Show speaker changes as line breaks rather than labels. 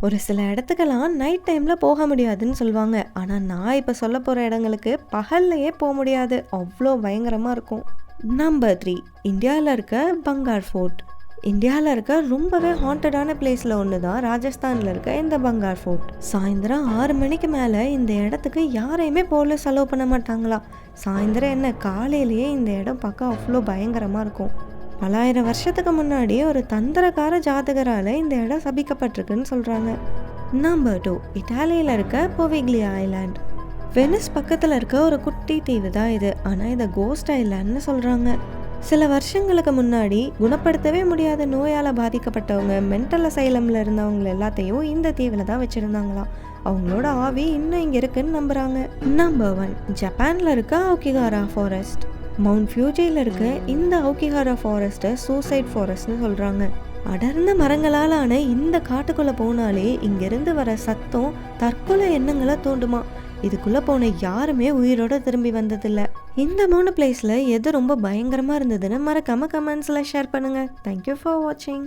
ஒரு சில இடத்துக்கெல்லாம் நைட் டைமில் போக முடியாதுன்னு சொல்லுவாங்க. ஆனால் நான் இப்போ சொல்ல போகிற இடங்களுக்கு பகல்லையே போக முடியாது, அவ்வளோ பயங்கரமாக இருக்கும். நம்பர் 3, இந்தியாவில் இருக்க பங்கார் ஃபோர்ட். இந்தியாவில் இருக்க ரொம்பவே ஹாண்டடான பிளேஸில் ஒன்று தான் ராஜஸ்தானில் இருக்க இந்த பங்கார் ஃபோர்ட். சாயந்தரம் 6 மணிக்கு மேலே இந்த இடத்துக்கு யாரையுமே போலீஸ் அலோவ் பண்ண மாட்டாங்களா. சாயந்தரம் என்ன, காலையிலேயே இந்த இடம் பார்க்க அவ்வளோ பயங்கரமாக இருக்கும். பலாயிரம் வருஷத்துக்கு முன்னாடி ஒரு தந்திரக்கார ஜாதகரால் இந்த இடம் சபிக்கப்பட்டிருக்குன்னு சொல்கிறாங்க. நம்பர் 2, இட்டாலியில் இருக்க பொவிக்லியா ஐலாண்ட். வெனிஸ் பக்கத்தில் இருக்க ஒரு குட்டி தீவு தான் இது. ஆனால் இதை கோஸ்ட் ஐலாண்ட்னு சொல்கிறாங்க. சில வருஷங்களுக்கு முன்னாடி குணப்படுத்தவே முடியாத நோயால் பாதிக்கப்பட்டவங்க, மென்டல் அசைலமில் இருந்தவங்க எல்லாத்தையும் இந்த தீவில் தான் வச்சுருந்தாங்களாம். அவங்களோட ஆவி இன்னும் இங்கே இருக்குன்னு நம்புகிறாங்க. நம்பர் 1, ஜப்பானில் இருக்க அவுகிகாரா ஃபாரஸ்ட். மவுண்ட் ஃபியூஜியில் இருக்க இந்த அவுகிகாரா ஃபாரஸ்ட்டை சூசைட் ஃபாரஸ்ட்னு சொல்கிறாங்க. அடர்ந்த மரங்களால் ஆன இந்த காட்டுக்குள்ளே போனாலே இங்கேருந்து வர சத்தம் தற்கொலை எண்ணங்களை தூண்டுமா. இதுக்குள்ளே போன யாருமே உயிரோட திரும்பி வந்ததில்லை. இந்த 3 பிளேஸில் எது ரொம்ப பயங்கரமாக இருந்ததுன்னு மறக்காமல் கமெண்ட்ஸில் ஷேர் பண்ணுங்கள். தேங்க்யூ ஃபார் வாட்சிங்.